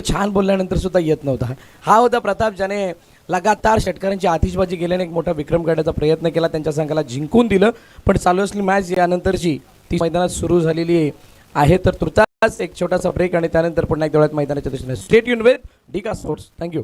छान बोलल्यानंतर सुद्धा येत नव्हता. हा होता प्रताप, ज्याने लगातार षटकारांची आतिषबाजी केल्याने एक मोठा विक्रम करण्याचा प्रयत्न केला, त्यांच्या संघाला जिंकून दिलं. पण चालू असलेली मॅच यानंतरची ती मैदानात सुरू झालेली आहे. तर तुर्तास एक छोटासा ब्रेक आणि त्यानंतर पुन्हा एक डोळ्यात मैदानाच्या दृष्टीने स्टेट युन विथ डिका स्पोर्ट्स. थँक्यू.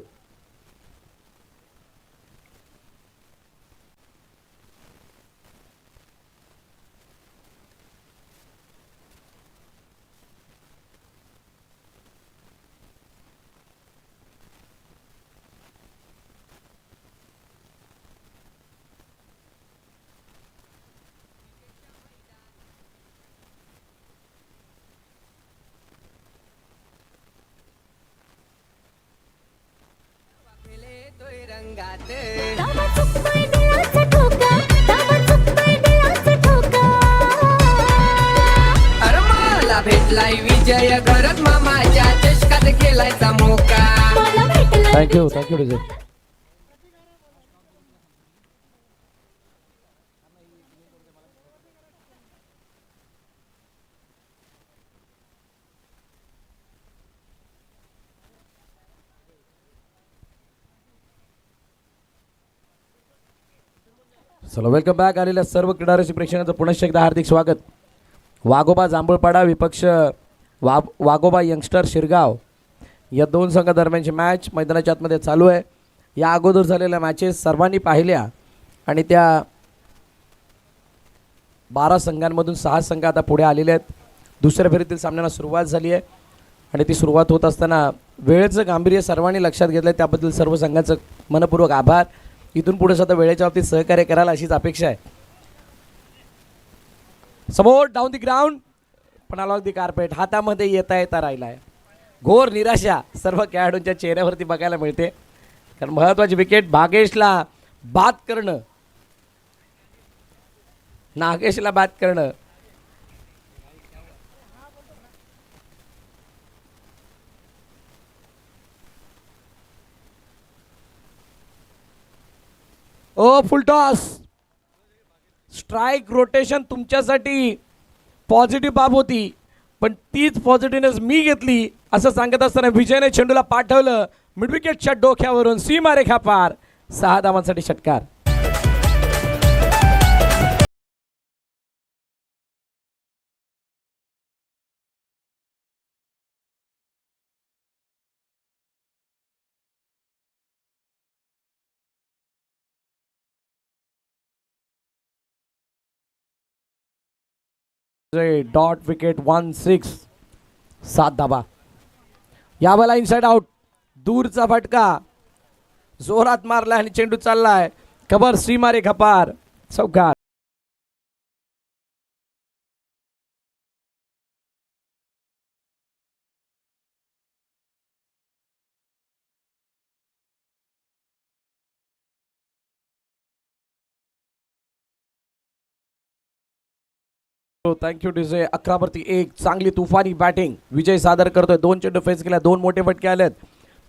भेटलाय विजय घरात मामाच्या चषकात खेळायचा मोका. Thank you thank you DJ. चलो वेलकम बॅक. आलेल्या सर्व क्रीडारसिक प्रेक्षकांचं पुनश्च एकदा हार्दिक स्वागत. वाघोबा जांभूळपाडा विपक्ष वाघोबा यंगस्टर शिरगाव या दोन संघादरम्यानची मॅच मैदानाच्या आतमध्ये चालू आहे. या अगोदर झालेल्या मॅचेस सर्वांनी पाहिल्या आणि त्या 12 संघांमधून 6 संघ आता पुढे आलेले आहेत. दुसऱ्या फेरीतील सामन्याला सुरुवात झाली आहे आणि ती सुरुवात होत असताना वेळेचं गांभीर्य सर्वांनी लक्षात घेतलं आहे. त्याबद्दल सर्व संघांचं मनपूर्वक आभार. इथून पुढे सुद्धा वेळेच्या बाबतीत सहकार्य करायला अशीच अपेक्षा आहे. समोर डाऊन दी ग्राउंड पण अलॉंग दी कार्पेट हातामध्ये येता येता राहिला आहे. घोर निराशा सर्व खेळाडूंच्या चेहऱ्यावरती बघायला मिळते, कारण महत्त्वाची विकेट भागेशला बाद करणं, नागेशला बाद करणं. ओ फुल टॉस. स्ट्राईक रोटेशन तुमच्यासाठी पॉझिटिव्ह बाब होती, पण तीच पॉझिटिव्हनेस मी घेतली असं सांगत असताना विजयने चेंडूला पाठवलं मिडविकेटच्या डोक्यावरून. सीमारेखा पार. 6 धावांसाठी षटकार. Dot wicket 1-6. 7 धाबा. यावेळेला इनसाइड आउट. दूरचा फटका जोरात मारलाय आणि चेंडू चाललाय खबर सीमारेखा पार. चौकार. Thank you DJ. 11-1. चांगली तुफानी बॅटिंग विजय सादर करतोय. 2 चेंडू फेस केल्या, 2 मोठे फटके आलेत.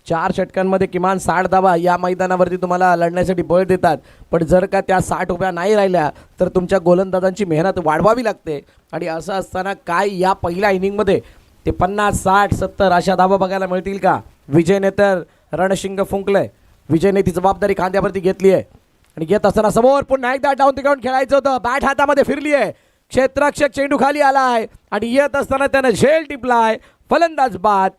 4 षटकांमध्ये किमान 60 धावा या मैदानावरती तुम्हाला लढण्यासाठी बळ देतात. पण जर का त्या 60 उभ्या नाही राहिल्या तर तुमच्या गोलंदाजांची मेहनत वाढवावी लागते. आणि असं असताना काय या पहिल्या इनिंगमध्ये ते 50, 60, 70 अशा धावा बघायला मिळतील का? विजयने तर रणशिंग फुंकलंय. विजयने ती जबाबदारी खांद्यावरती घेतली आहे आणि घेत असताना समोर पुन्हा एकदा डाऊन द ग्राउंड खेळायचं होतं. बॅट हातामध्ये फिरली आहे. क्षेत्ररक्षक चेंडू खाली आलाय आणि येत असताना त्यानं झेल टिपलाय. फलंदाज बाद.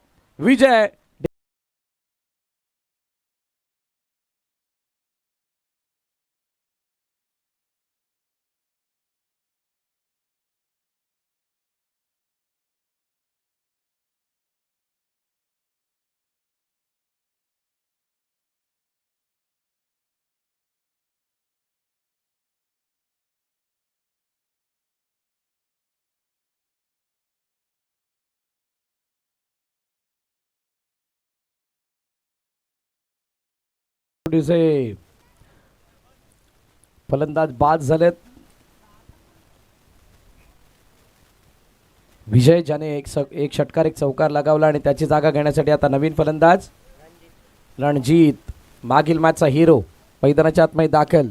विजय फलंदाज बाद झालेत. विजय ज्याने एक षटकार एक चौकार लगावला आणि त्याची जागा घेण्यासाठी आता नवीन फलंदाज रणजीत. मागील मॅचचा हिरो मैदानाच्या आतमध्ये दाखल.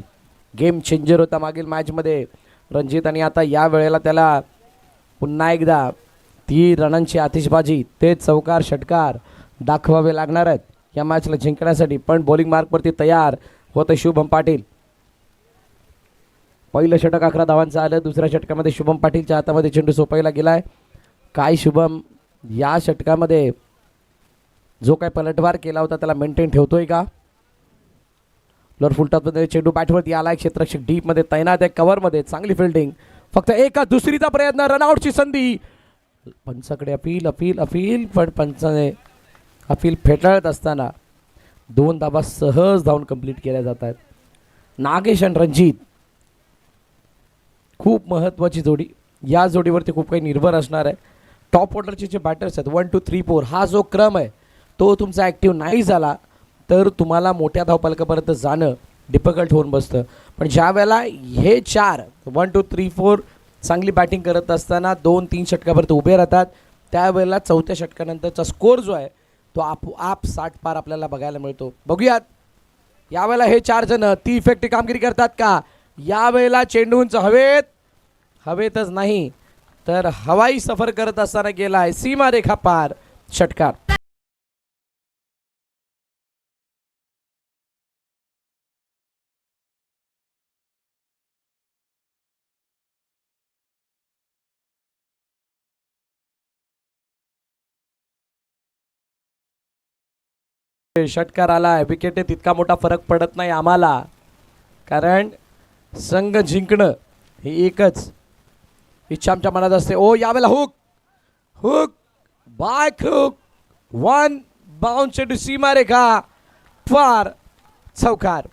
गेम चेंजर होता मागील मॅचमध्ये रणजीत आणि आता या वेळेला त्याला पुन्हा एकदा ती रनांची आतिषबाजी, ते चौकार षटकार दाखवावे लागणार आहेत या मॅचला जिंकण्यासाठी. पण बॉलिंग मार्कवरती तयार होतं शुभम पाटील. पहिलं षटक 11 धावांचं आलं. दुसऱ्या षटकामध्ये शुभम पाटीलच्या हातामध्ये चेंडू सोपायला गेलाय. काय शुभम या षटकामध्ये जो काय पलटवार केला होता त्याला मेंटेन ठेवतोय का? लोअर फुलटॉपमध्ये चेंडू बॅटवरती आलाय. क्षेत्ररक्षक डीपमध्ये तैनात आहे. कव्हरमध्ये चांगली फिल्डिंग. फक्त एका दुसरीचा प्रयत्न. रनआउटची संधी. पंचाकडे अपील पण पंचाने अपील फेटाळत असताना 2 धाबा सहज धावून कंप्लीट केल्या जात आहेत. नागेश आणि रणजित खूप महत्त्वाची जोडी. या जोडीवरती खूप काही निर्भर असणार आहे. टॉप ऑर्डरचे जे बॅटर्स आहेत 1 2 3 4 हा जो क्रम आहे तो तुमचा ॲक्टिव्ह नाही झाला तर तुम्हाला मोठ्या धावफलकापर्यंत जाणं डिफिकल्ट होऊन बसतं. पण ज्या वेळेला हे 4 1 2 3 4 चांगली बॅटिंग करत असताना 2-3 षटकापर्यंत उभे राहतात त्यावेळेला चौथ्या षटकानंतरचा स्कोर जो आहे तो आपोआप 60 पार आपल्याला बघायला मिळतो. बघूयात यावेळेला हे 4 जण ती इफेक्टिव्ह कामगिरी करतात का? यावेळेला चेंडूंच हवेतच नाही तर हवाई सफर करत असताना गेलाय सीमारेखा पार. षटकार. षटकार आलाय. विकेट तितका मोठा फरक पडत नाही आम्हाला कारण संघ जिंकणं ही एकच इच्छा आमच्या मनात असते. ओ यावेळेला हुक बाय हुक 1 बाउंस चेंडू सीमारेखा पार. चौकार.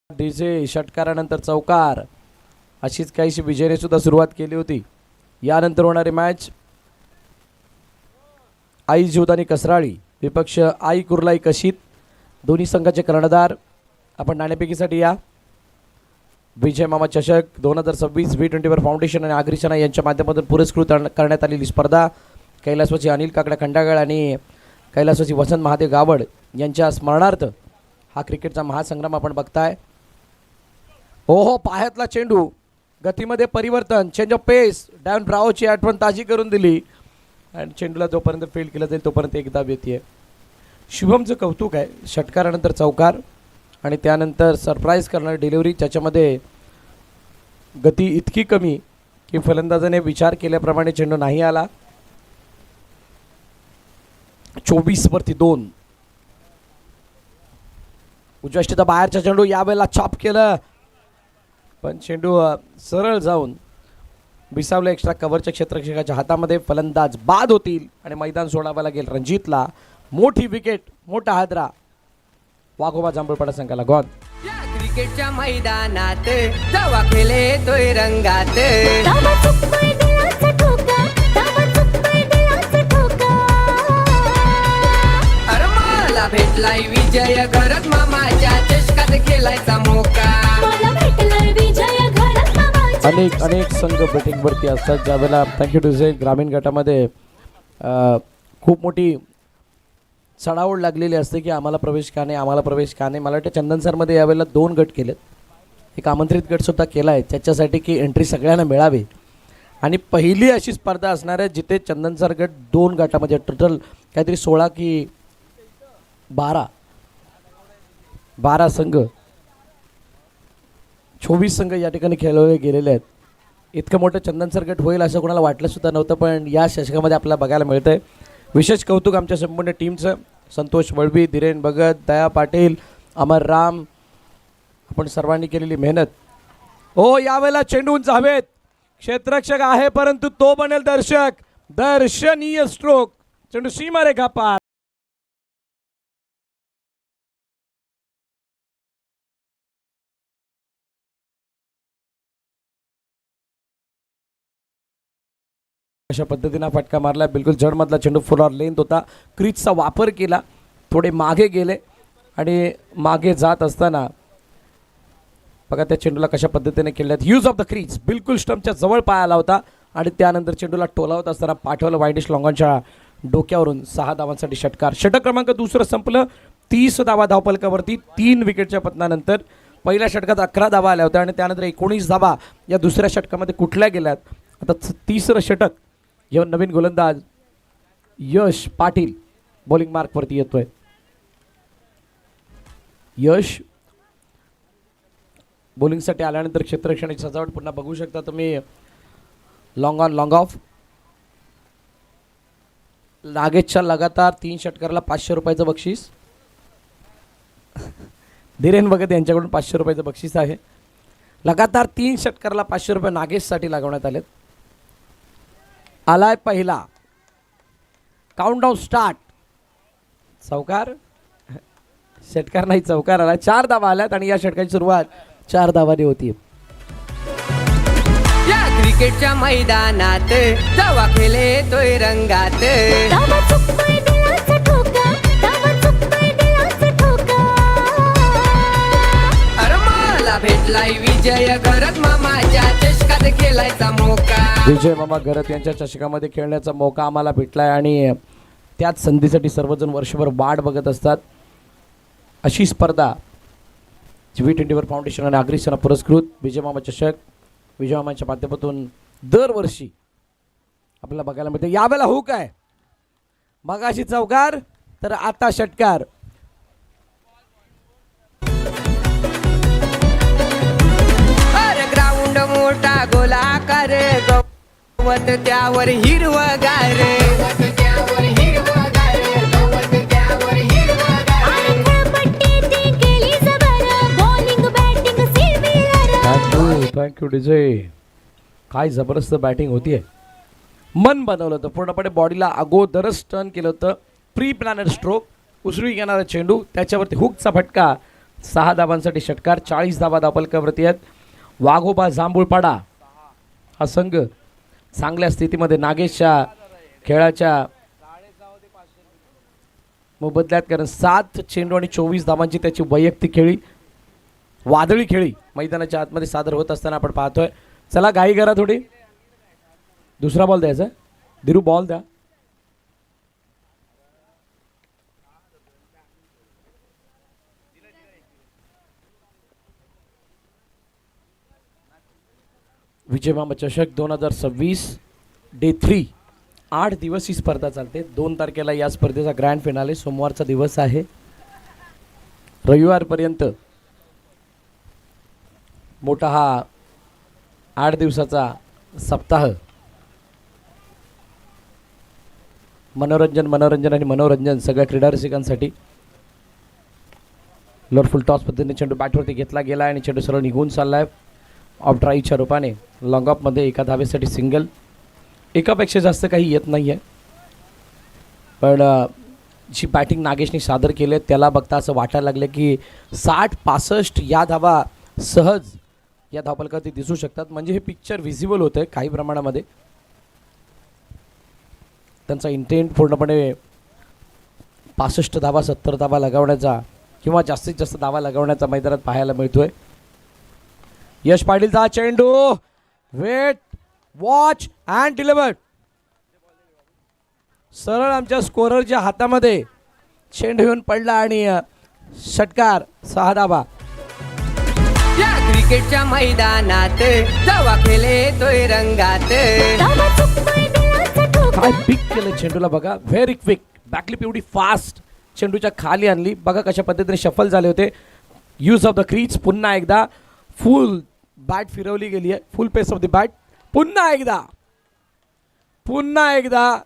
डीजे षटकारानंतर चौकार. अशीच काहीशी विजयने सुद्धा सुरुवात केली होती. यानंतर होणारी मॅच आई जीवदानी कसराळी विपक्ष आई कुर्लाई कशीत. दोन्ही संघाचे कर्णधार आपण नाणेफेकीसाठी या. विजय मामा चषक 2026 V24 फाउंडेशन आणि आग्रिशना यांच्या माध्यमातून पुरस्कृत करण्यात आलेली स्पर्धा. कैलासवासी अनिल काकडा खंडागळ आणि कैलासवासी वसंत महादेव गावड यांच्या स्मरणार्थ हा क्रिकेटचा महासंग्राम आपण बघताय. ओहो पायातला चेंडू. गतीमध्ये परिवर्तन. Change of pace. डॅन ब्रावोची आठवण ताजी करून दिली आणि चेंडूला जोपर्यंत फील्ड केलं जाईल तोपर्यंत एक धाव येते. शुभमचं कौतुक आहे. षटकारानंतर चौकार आणि त्यानंतर सरप्राईज करणारी डिलिव्हरी ज्याच्यामध्ये गती इतकी कमी की फलंदाजाने विचार केल्याप्रमाणे चेंडू नाही आला. 24वरती 2. उजव्या बाहेरचा चेंडू यावेळेला चॉप केलं पण चेंडू सरळ जाऊन विसावलं एक्स्ट्रा कव्हरच्या क्षेत्ररक्षकाच्या हातामध्ये. फलंदाज बाद होतील आणि मैदान सोडावं लागेल रणजितला. मोठी विकेट. मोठा हादरा. वाघोबा जांभूळपाडा संघाला गॉन. या क्रिकेटच्या मैदानात जेव्हा खेळ येतोय रंगात अरे मला भेटलाय विजय घरात मामाच्या चषकात खेळायचा मोका. अनेक संघ बॅटिंगवरती असतात ज्यावेळेला थँक्यू टू से ग्रामीण गटामध्ये खूप मोठी चढाओढ लागलेली असते की आम्हाला प्रवेश का नाही. मला वाटतं चंदन सरमध्ये यावेळेला 2 गट केलेत. एक आमंत्रित गटसुद्धा केला आहे त्याच्यासाठी की एंट्री सगळ्यांना मिळावी आणि पहिली अशी स्पर्धा असणार आहे जिथे चंदन सर गट 2 गटामध्ये टोटल काहीतरी 16 की 12 संघ 24 संघ या ठिकाणी खेळवले गेलेले आहेत. इतकं मोठं चंदन सर गट होईल असं कोणाला वाटलं सुद्धा नव्हतं पण या शतकामध्ये आपल्याला बघायला मिळतं आहे. विशेष कौतुक आमच्या संपूर्ण टीमचं. संतोष वळवी, धीरेन भगत, दया पाटील, अमर राम आपण सर्वांनी केलेली मेहनत. हो यावेळेला चेंडू उंच हवेत. क्षेत्ररक्षक आहे परंतु तो बनेल दर्शक. दर्शनीय स्ट्रोक. चेंडू सीमारेखा पार. अशा पद्धतीने फटका मारला. बिलकुल जडमधला चेंडू फुलावर लेंथ होता. क्रीजचा वापर केला. थोडे मागे गेले आणि मागे जात असताना बघा त्या चेंडूला कशा पद्धतीने खेळल्यात. Use of the crease. बिलकुल स्टंपच्या जवळ पाय आला होता आणि त्यानंतर चेंडूला टोलावत असताना पाठवलं वाईडिश लॉंगॉनच्या डोक्यावरून. 6 धावांसाठी षटकार. षटक क्रमांक 2 संपलं. 30 धावा धावपलकावरती 3 विकेटच्या पतनानंतर. पहिल्या षटकात 11 धावा आल्या होत्या आणि त्यानंतर 19 धावा या दुसऱ्या षटकामध्ये कुठल्या गेल्यात. आता तिसरं षटक जेव्हा नवीन गोलंदाज यश पाटील बॉलिंग मार्कवरती येतोय. यश बॉलिंगसाठी आल्यानंतर क्षेत्ररक्षणाची सजावट पुन्हा बघू शकता तुम्ही. Long on long off. नागेशच्या लगातार 3 षटकाराला 500 रुपयाचं बक्षीस. धीरेन भगत यांच्याकडून 500 रुपयाचं बक्षीस आहे. लगातार 3 षटकाराला 500 रुपये नागेशसाठी लागवण्यात आलेत. आलाय पहिला. Countdown start. चौकार षटकार नाही चौकार आला. 4 धावा आल्यात आणि या षटकाची सुरुवात 4 धावांनी होती. या क्रिकेटच्या मैदानात जावा खेळे तोय रंगात. अरे मला भेटलाय विजय घरत मामाच्या चषकात खेळायचा मोका. विजय मामा घरत यांच्या चषकामध्ये खेळण्याचा मौका आम्हाला भेटलाय आणि त्याच संधीसाठी सर्वजण वर्षभर वाट बघत असतात. अशी स्पर्धा V20 फाउंडेशन आणि अग्रिसेना पुरस्कृत विजय मामा चषक विजय मामाच्या माध्यमातून दरवर्षी आपल्याला बघायला मिळते. यावेळेला हुक आहे. मगाशी चौकार तर आता षटकार. अरे ग्राउंड मोठा गोलाकार गवत त्यावर हिरवगार. Thank you DJ. काय जबरदस्त बॅटिंग होतीये. मन बनवलं होतं पूर्णपणे. बॉडीला अगोदरच टर्न केलं होतं. Pre planner stroke. उसळी घेणारा चेंडू त्याच्यावरती हुकचा फटका. 6 धावांसाठी षटकार. 40 धावा धावपलकावरती आहेत. वाघोबा जांभूळपाडा हा संघ चांगल्या स्थितीमध्ये नागेशच्या खेळाच्या मोबदल्यात, कारण 7 चेंडू आणि 24 धावांची त्याची वैयक्तिक खेळी वादळी खेळी मैदानाच्या आतमध्ये सादर होत असताना आपण पाहतोय. चला घाई करा थोडी. दुसरा बॉल द्यायचा. दिरू बॉल द्या. विजय मामा चषक 2026 डे 3. 8 दिवस ही स्पर्धा चालते. 2 तारखेला या स्पर्धेचा ग्रँड फिनाले सोमवारचा दिवस आहे. रविवारपर्यंत मोठा हा 8 दिवसाचा सप्ताह मनोरंजन मनोरंजन आणि मनोरंजन सगळ्या क्रीडा रसिकांसाठी. लोअर फुल टॉस पद्धतीने चेंडू बॅटवरती घेतला गेला आणि चेंडू सरळ निघून चाललाय ऑफ ड्राईव्हच्या रूपाने. लॉंग ऑफमध्ये एका धावेसाठी सिंगल. एकापेक्षा जास्त काही येत नाही आहे, पण जी बॅटिंग नागेशने सादर केली आहे त्याला बघता असं वाटायला लागलं की 60-65 या धावा सहज या धावपलकावरती दिसू शकतात. म्हणजे हे पिक्चर व्हिजिबल होतं आहे काही प्रमाणामध्ये. त्यांचा इंटेंट पूर्णपणे 65 धावा 70 धावा लगावण्याचा किंवा जास्तीत जास्त धावा लगावण्याचा मैदानात पाहायला मिळतोय. यश पाटीलचा चेंडू. Wait watch and deliver. सरळ आमच्या स्कोररच्या हातामध्ये चेंडू येऊन पडला आणि षटकार. 6 धावा. या क्रिकेटच्या मैदानात जावा खेळे तोय रंगात. काय पिक केलं चेंडूला बघा. Very quick. बॅकलिप एवढी फास्ट चेंडूच्या खाली आणली. बघा कशा पद्धतीने शफल झाले होते. Use of the crease. पुन्हा एकदा फुल बॅट फिरवली गेली आहे. Full pace of the bat. पुन्हा एकदा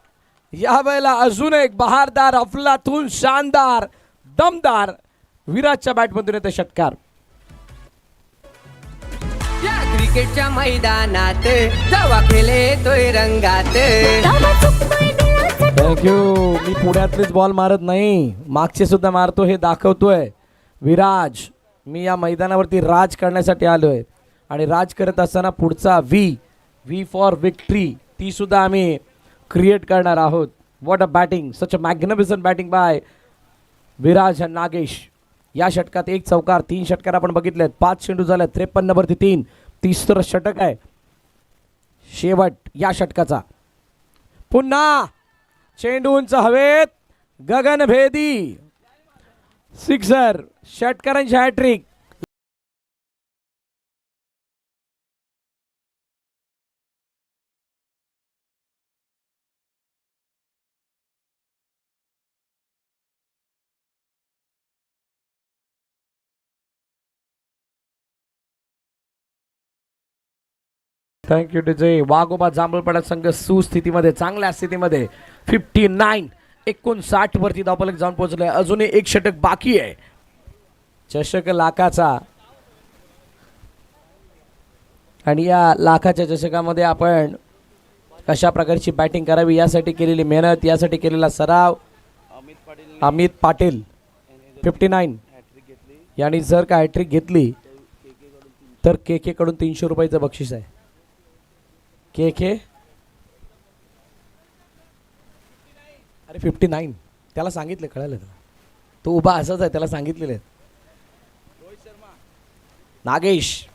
या वेळेला अजून एक बहारदार अफलातून शानदार दमदार विराटच्या बॅटमधून येते षटकार. या क्रिकेटच्या मैदानात जावा खेळे तोय रंगात. थँक्यू. मी पुण्यातलेच बॉल मारत नाही, मागचे सुद्धा मारतो हे दाखवतोय. विराज, मी या मैदानावरती राज करण्यासाठी आलोय आणि राज करत असताना पुढचा व्ही फॉर विक्ट्री ती सुद्धा आम्ही क्रिएट करणार आहोत. What a batting. Such a magnificent batting by Viraj आणि नागेश. या षटकात 1 चौकार. 3 षटकार आपण बघितलेत. 5 चेंडू झाले. 53 3. तिसरं षटक आहे शेवट या षटकाचा. पुन्हा चेंडू उंच हवेत. गगनभेदी सिक्सर, षटकारांची hattrick. Thank you DJ. Waghoba Jambhulpada संघ सुस्थितीमध्ये, चांगल्या स्थितीमध्ये 59 59 वरती धावफलक जाऊन पोहोचले. अजूनही एक षटक बाकी आहे. चषक लाखाचा, आणि या लाखाच्या चषकामध्ये आपण कशा प्रकारची बॅटिंग करावी यासाठी केलेली मेहनत, यासाठी केलेला सराव. अमित पाटील 59 यांनी जर का हॅट्रिक घेतली तर के कडून 300 रुपयाचं बक्षीस आहे. के अरे 59 त्याला सांगितलं, कळलं त्याला, तो उभा असाच आहे, त्याला सांगितलेलं आहे. नागेश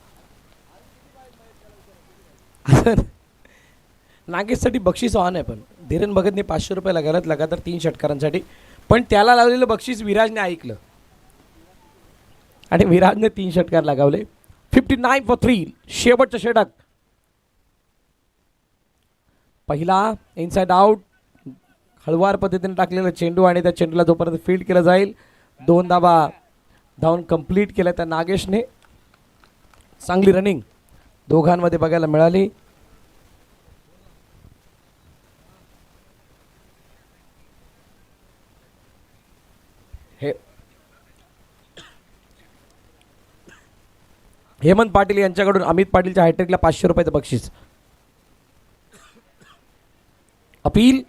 नागेशसाठी बक्षीस ऑन आहे, पण धीरेन भगतने 500 रुपये लगातार 3 षटकारांसाठी, पण त्याला लावलेलं बक्षीस विराजने ऐकलं आणि विराजने 3 षटकार लगावले. 59 for 3. शेवटचं षटक. पहिला इनसाइड आउट, हळवार पद्धतीने टाकलेला चेंडू आणि त्या चेंडूला जोपर्यंत फील्ड केलं जाईल 2 धावा धावून कंप्लीट केल्या त्या नागेशने. चांगली रनिंग दोघांमध्ये बघायला मिळाली. हेमंत पाटील यांच्याकडून अमित पाटीलच्या हॅट्रिकला 500 रुपयाचं बक्षीस. अपील.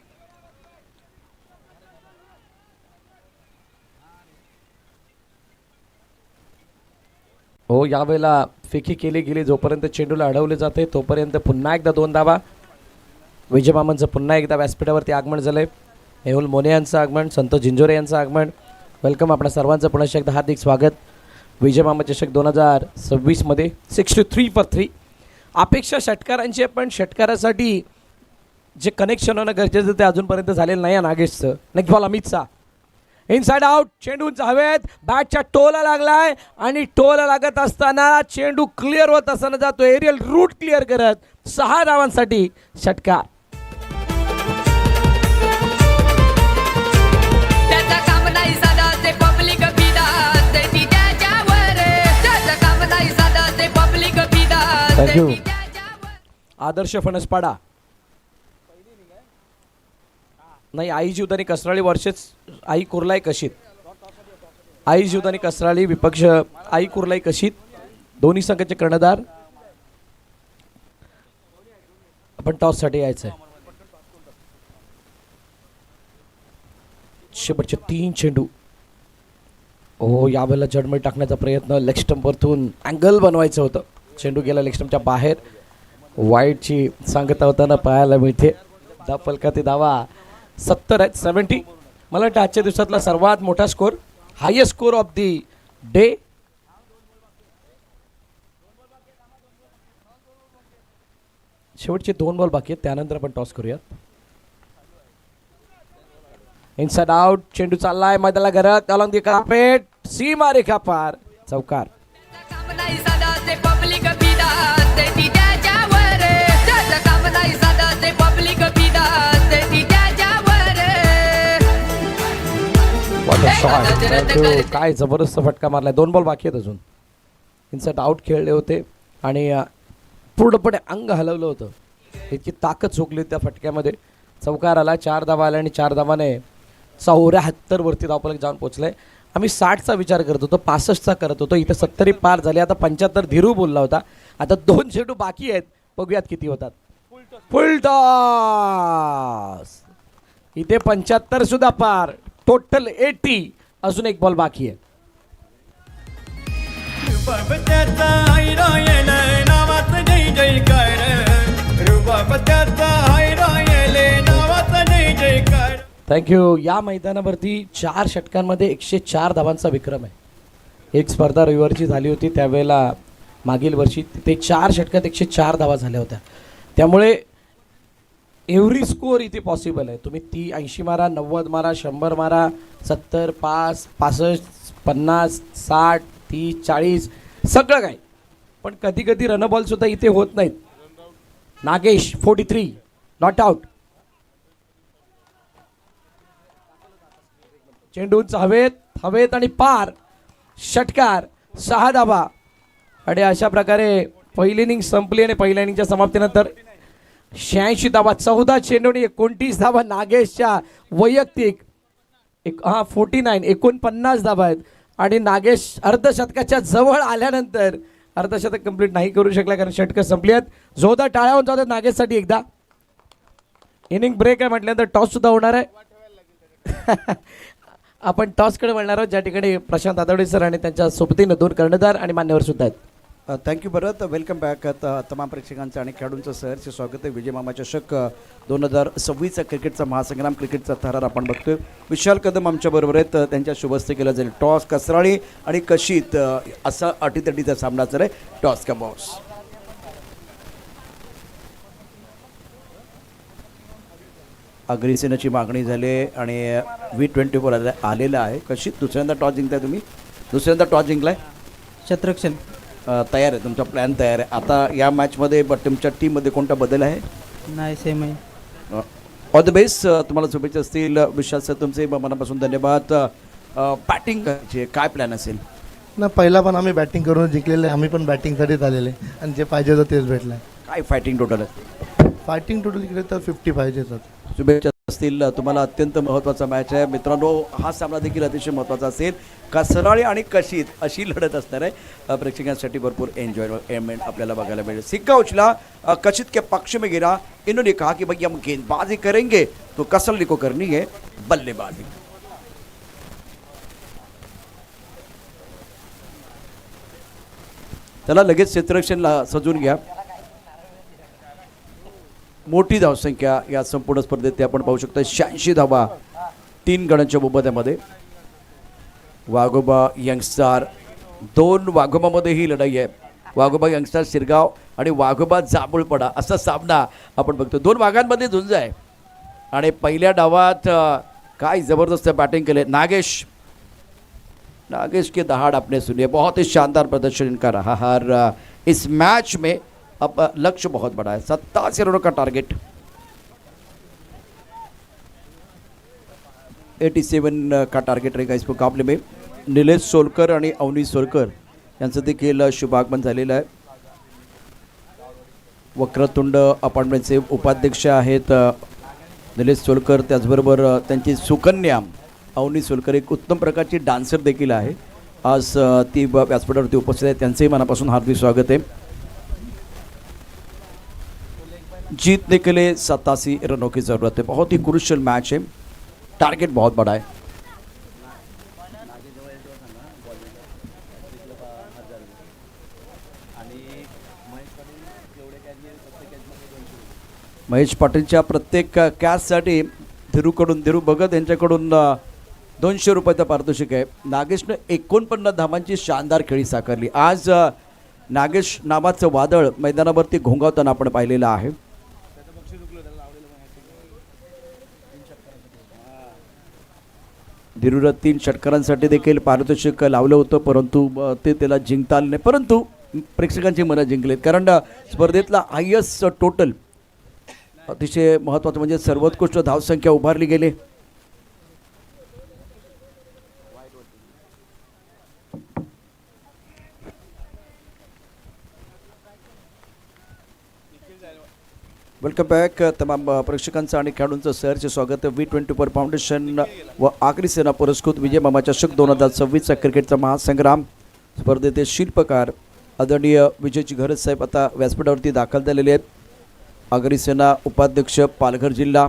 हो, यावेळेला फेकी केली गेली. जोपर्यंत चेंडूला अडवले जाते तोपर्यंत पुन्हा एकदा 2 धावा. विजय मामांचं पुन्हा एकदा व्यासपीठावरती आगमन झालंय. मेहुल मोने यांचं आगमन, संतोष झिंजोरे यांचं आगमन. वेलकम, आपल्या सर्वांचं पुन्हा एकदा हार्दिक स्वागत. विजय मामा चषक 2026 मध्ये 63 for 3. अपेक्षा षटकारांची, पण षटकारासाठी जे कनेक्शन होणं गरजेचं ते अजूनपर्यंत झालेलं नाही आहे नागेशचं. नेक्स्ट बॉल अमितचा, इनसाइड आउट. चेंडू उंच हवेत, बॅटच्या टोला लागलाय आणि टोला लागत असताना चेंडू क्लिअर होत असताना जातो एरियल रूट क्लिअर करत 6 धावांसाठी षटकार. त्याचा काम नाही साधा, ते पब्लिक फिदा असते त्याच्यावर. त्याचा काम नाही साधा, ते पब्लिक फिदा Thank you. असते त्याच्यावर. आदर्श फणसपाडा नाही, आई जीवदानी कसराळी वर्षेच आई कुर्लाई कशीत. आई जीवदानी कसराळी विपक्ष आई कुर्लाई कशीत, दोन्ही संघाचे कर्णधार. आपण टॉससाठी यायचं आहे. शेवटचे 3 चेंडू. हो, यावेळेला जडमळी टाकण्याचा प्रयत्न, लेग स्टंपवरतून अँगल बनवायचं होतं. चेंडू गेला लेग स्टंपच्या बाहेर. वाईटची सांगता होताना पाहायला मिळते. फलकाती धावा 70 आहेत. 70 मला वाटतं आजच्या दिवसातला सर्वात मोठा score, highest score of the day. शेवटचे 2 बॉल बाकी आहेत, त्यानंतर आपण टॉस करूया. Inside out. चेंडू चाललाय मैदानाला घरात, अलॉंग दी कार्पेट, सीमा रेखा पार, चौकार. त्याचा काम नाही साधा, ते पब्लिक फिदा असते त्याच्यावर. त्याचा काम नाही साधा, ते पब्लिक फिदा असते त्याच्यावर. काय जबरदस्त फटका मारलाय. 2 बॉल बाकी आहेत अजून. इनसाइड आउट खेळले होते आणि पूर्णपणे अंग हलवलं होतं. इतकी ताकद झोकली त्या फटक्यामध्ये. चौकार आला. 4 धावा आल्या आणि 4 धावाने 74 वरती धावफलक जाऊन पोहोचलंय. आम्ही 60चा विचार करत होतो, 65चा करत होतो. इथं 70 पार झाले. आता 75 धीरू बोलला होता. आता 2 चेंडू बाकी आहेत, बघूयात किती होतात. फुल टॉस. इथे 75 सुद्धा पार, टोटल 80. अजून 1 बॉल बाकी आहे. थँक्यू. या मैदानावरती 4 षटकांमध्ये 104 धावांचा विक्रम आहे. एक स्पर्धा रविवारची झाली होती, त्यावेळेला मागील वर्षी तिथे 4 षटकात 104 धावा झाल्या होत्या. त्यामुळे एव्हरी स्कोअर इथे पॉसिबल आहे. तुम्ही 80 मारा, 90 मारा, 100 मारा, 70, 5, 65, 50, 60, 30, 40 सगळं काय. पण कधी कधी रनबॉल सुद्धा इथे होत नाहीत. Nagesh 43 not out. चेंडू उंच हवेत आणि पार, षटकार, 6 धाबा. आणि अशा प्रकारे पहिली इनिंग संपली आणि पहिल्या इनिंगच्या समाप्तीनंतर 86 धाबा, 14 चेंडूने 29 धाबा नागेशच्या वैयक्तिक. 49 49 धाबा आहेत. आणि नागेश अर्धशतकाच्या जवळ आल्यानंतर अर्धशतक कंप्लीट नाही करू शकला कारण षटकं संपली आहेत. जोरदार टाळ्या होऊन जातात नागेशसाठी एकदा. इनिंग ब्रेक आहे म्हटल्यानंतर टॉस सुद्धा होणार आहे. आपण टॉसकडे वळणार आहोत ज्या ठिकाणी प्रशांत आदवडे सर आणि त्यांच्या सोबतीनं 2 कर्णधार आणि मान्यवर सुद्धा आहेत. थँक्यू भरत. Welcome back. तमाम प्रेक्षकांचं आणि खेळाडूंचं सहर्ष स्वागत आहे. विजय मामा चषक 2026 क्रिकेटचा महासंग्राम, क्रिकेटचा थरार आपण बघतोय. विशाल कदम आमच्याबरोबर आहेत. त्यांच्या शुभस्ते केला जाईल. टॉस कसराळी आणि कशीत असा अटीतटीचा सामना असणार आहे. टॉस का बॉस. अग्रिसेनाची मागणी झाली आणि V24 आलेला आहे. कशीत दुसऱ्यांदा टॉस जिंकताय तुम्ही. दुसऱ्यांदा टॉस जिंकलाय. शत्रक्षण तयार आहे. तुमचा प्लॅन तयार आहे. आता या मॅचमध्ये तुमच्या टीममध्ये कोणता बदल आहे. नाही सेम आहे. All the best. तुम्हाला शुभेच्छा असतील. विशाल सर तुमचे मनापासून धन्यवाद. बॅटिंग करायची काय प्लॅन असेल. ना पहिला पण आम्ही बॅटिंग करून जिंकलेले. आम्ही पण बॅटिंगसाठीच आलेले आणि जे पाहिजे होतं तेच भेटलं. काय फायटिंग टोटल आहे. फायटिंग टोटल इकडे तर 50 पाहिजे होतं. शुभेच्छा असतील तुम्हाला. अत्यंत महत्त्वाचा मॅच आहे मित्रांनो. हा सामना देखील अतिशय महत्त्वाचा असेल. कसराळी आणि कशीत अशी लढत असणार आहे. प्रेक्षकांसाठी भरपूर एन्जॉयमेंट आपल्याला बघायला मिळेल. सिक्का उचला कशीत के पक्ष में गिरा. इन्होंने कहा कि भाई हम गेंदबाजी करेंगे तो कसरली को करनी है बल्लेबाजी. त्याला लगेच क्षेत्ररक्षणला सजून घ्या. मोठी धावसंख्या या संपूर्ण स्पर्धेत ते आपण पाहू शकतो. 86 धावा 3 गणांच्या मोबदल्यामध्ये. वाघोबा यंगस्टार 2 वाघोबामध्ये ही लढाई आहे. वाघोबा यंगस्टार शिरगाव आणि वाघोबा जांभूळपडा असा सामना आपण बघतो. 2 वाघांमध्ये झुंज आहे. आणि पहिल्या डावात काय जबरदस्त बॅटिंग केले नागेश के दहाड़ आपने सुनिए. बहुत ही शानदार प्रदर्शन इनका रहा हर इस मैच में. अब लक्ष्य बहुत बड़ा है. 87 रनों का टारगेट. 87 का टार्गेट रहेगा इस मुकाबले में. निलेश सोलकर आणि अवनी सोलकर यांचं देखील शुभागमन झालेलं आहे. वक्रतुंड अपार्टमेंटचे उपाध्यक्ष आहेत निलेश सोलकर. त्याचबरोबर त्यांची सुकन्या अवनी सोलकर एक उत्तम प्रकारची डान्सर देखील आहे. आज ती व्यासपीठावरती उपस्थित आहे. त्यांचंही मनापासून हार्दिक स्वागत आहे. जीतने के लिए 87 रनों की ज़रूरत है. बहुत ही क्रूशियल मैच है. टारगेट बहुत बड़ा है. महेश पाटीलच्या प्रत्येक कॅचसाठी धीरू भगत यांच्याकडून 200 रुपयाचं पारितोषिक आहे. नागेशनं 49 धावांची शानदार खेळी साकारली. आज नागेश नावाचं वादळ मैदानावरती घोंगावताना आपण पाहिलेलं आहे. धीरूला 3 षटकारांसाठी देखील पारितोषिक लावलं होतं परंतु ते त्याला जिंकता आलं नाही. परंतु प्रेक्षकांची मनं जिंकलेत कारण स्पर्धेतला हायस्ट टोटल अतिशय महत्त्वाचं म्हणजे सर्वोत्कृष्ट धावसंख्या उभारली गेली. Welcome back. तमाम प्रेक्षकांचं आणि खेळाडूंचं सहर्ष स्वागत. V24 फाउंडेशन व आगरी सेना पुरस्कृत विजय मामा चषक 2026 क्रिकेटचा महासंग्राम स्पर्धेचे शिल्पकार आदरणीय विजयची घरत साहेब आता व्यासपीठावरती दाखल झालेले आहेत. आगरी सेना उपाध्यक्ष पालघर जिल्हा.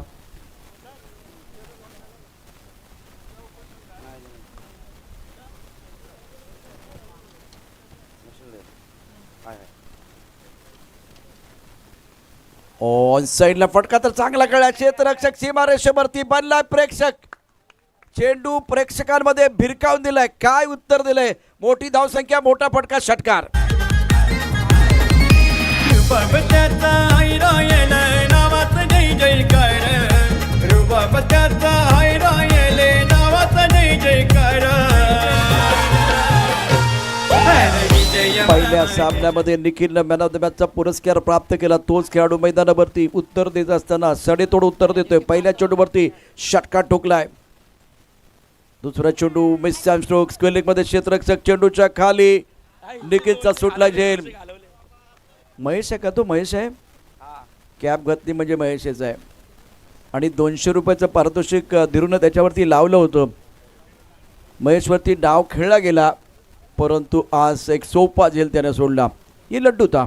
ऑन साईडला फटका तर चांगला कळला. क्षेत्ररक्षक सीमारेषेवरती बनलाय प्रेक्षक. चेंडू प्रेक्षकांमध्ये भिरकावून दिलाय. काय उत्तर दिलंय. मोठी धावसंख्या मोठा फटका षटकार. पर्वताचा नावात जयकार रुबाब त्याचा हाय रायले नावाचा जय जयकार विजय पहिल्या सामन्यामध्ये निखिलनं मॅन ऑफ द मॅचचा पुरस्कार प्राप्त केला. तोच खेळाडू मैदानावरती उत्तर देत असताना सडेतोड उत्तर देतोय. पहिल्या चेंडूवरती षटकार ठोकलाय. दुसरा चेंडू मिस स्ट्रोक स्क्वेअर लेग मध्ये क्षेत्ररक्षक चेंडूच्या खाली निखिलचा सुटला झेल. महेश आहे का तो? महेश आहे. कॅप घातली म्हणजे महेशच आहे. आणि 200 रुपयाचं पारितोषिक धीरूनं त्याच्यावरती लावलं होतं. महेशवरती डाव खेळला गेला, परंतु आज एक सोपा झेल त्याने सोडला. ये लड्डू था,